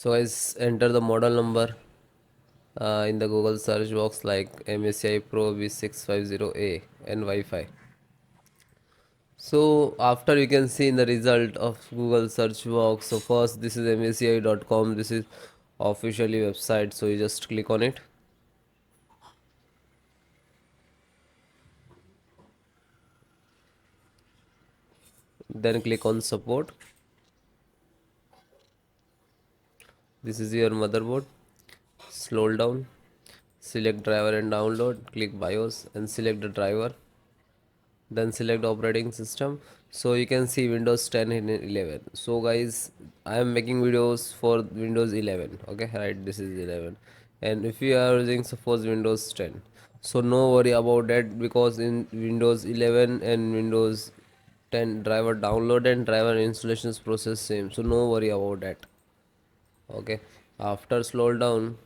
So guys, enter the model number in the Google search box like MSI Pro B650-A and Wi-Fi. So after you can see in the result of Google search box. So first this is msi.com. This is officially website. So you just click on it. Then click on support. This is your motherboard. Scroll down. Select driver and download. Click BIOS and select the driver. Then select operating system. So you can see Windows 10 and 11. So guys, I am making videos for Windows 11. Okay, right, this is 11. And if you are using suppose Windows 10, so no worry about that, because in Windows 11 and Windows 10 driver download and driver installations process same, so no worry about that. Okay, after scroll down.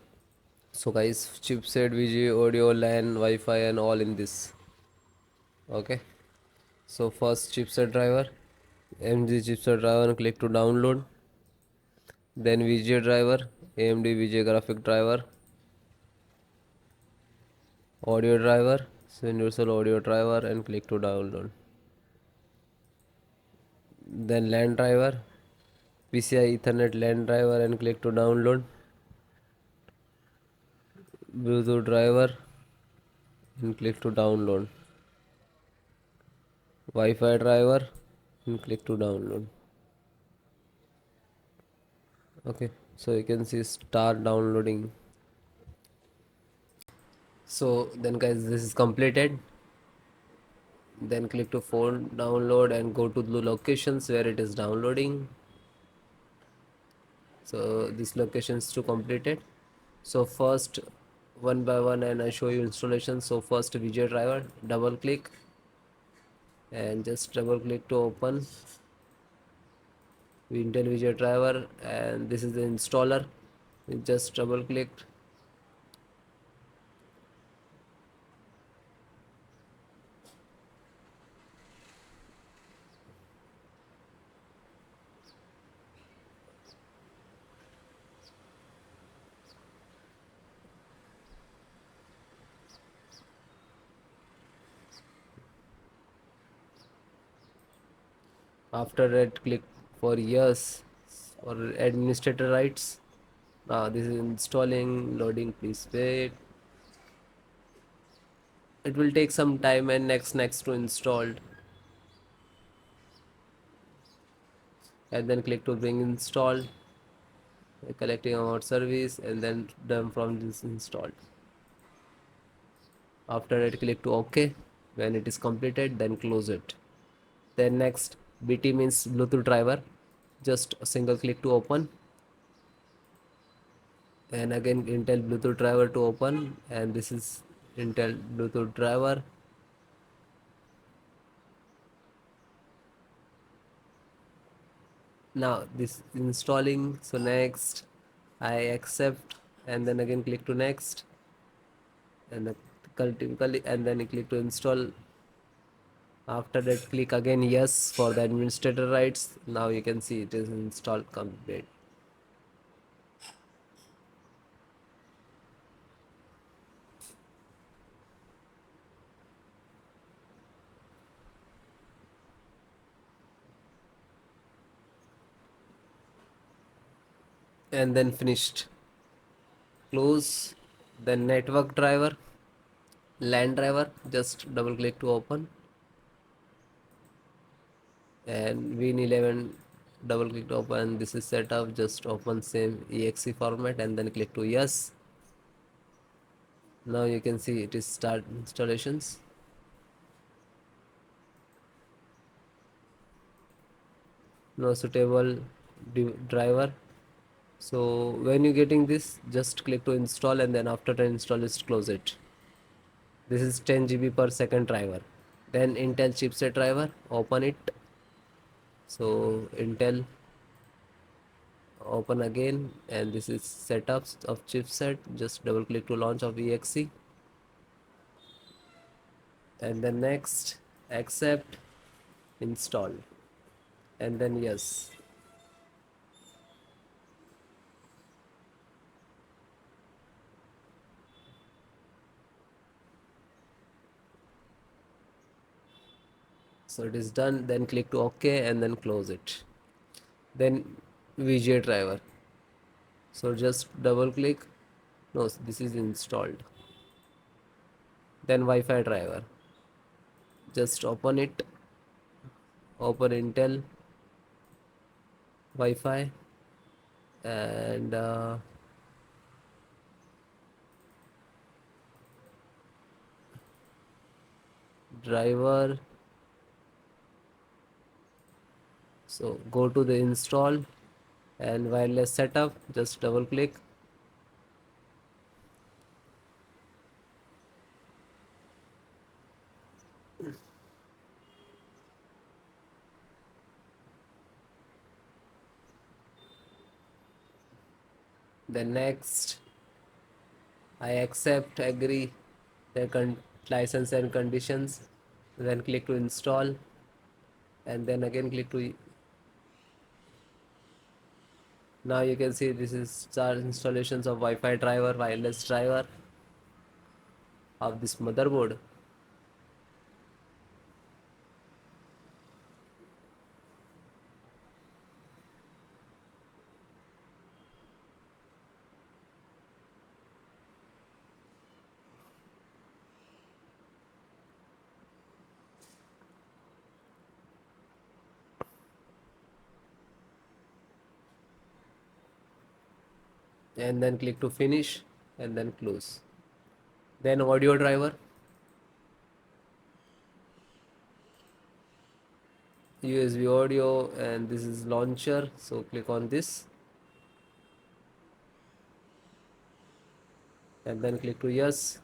So guys, chipset, VGA, audio, LAN, Wi-Fi and all in this. Okay, so first chipset driver, MG chipset driver, click to download. Then VGA driver, AMD VGA graphic driver, audio driver, so universal audio driver and click to download. Then LAN driver, PCI Ethernet LAN driver and click to download. Bluetooth driver and click to download. Wi-Fi driver and click to download. Okay, so you can see start downloading. So then guys, this is completed. Then click to phone download and go to the locations where it is downloading. So this location is to complete it. So first, one by one, and I show you installation. So first VGA driver, double click and just double click to open Intel VGA driver, and this is the installer. You just double click. After that, click for yes or administrator rights. Now this is installing, loading, please wait. It will take some time, and next to installed, and then click to bring installed, collecting our service, and then done from this installed. After that, click to OK. When it is completed, then close it. Then next, BT means Bluetooth driver. Just a single click to open, and again Intel Bluetooth driver to open, and this is Intel Bluetooth driver. Now this installing. So next, I accept, and then again click to next, and then click to install. After that, click again yes for the administrator rights. Now you can see it is installed complete. And then finished. Close. Then network driver, LAN driver, just double click to open, and Win11, double click to open. This is set up, just open same exe format and then click to yes. Now you can see it is start installations. No suitable driver. So when you getting this, just click to install, and then after the install, just close it. This is 10 GB per second driver. Then Intel chipset driver, open it. So Intel, open again, and this is setups of chipset. Just double click to launch of exe, and then next, accept, install, and then yes. So it is done, then click to OK and then close it. Then VGA driver, so just double click. No, this is installed. Then Wi-Fi driver, just open it, open Intel Wi-Fi, and driver. So go to the install and wireless setup, just double click. Then next, I accept, agree the license and conditions. Then click to install, and then again click to. Now you can see this is start installations of Wi-Fi driver, wireless driver of this motherboard. And then click to finish and then close. Then audio driver, USB audio, and this is launcher, so click on this and then click to yes.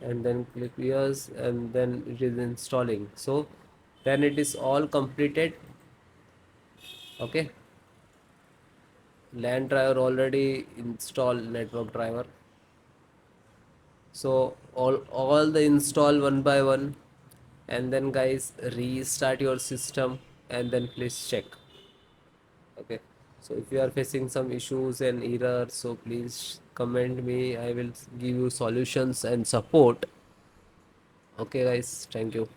And then click yes, and then it is installing. So then it is all completed. Okay, LAN driver already installed, network driver. So all the install one by one, and then guys restart your system and then please check. Okay, so if you are facing some issues and errors, so please comment me, I will give you solutions and support. Okay guys, thank you.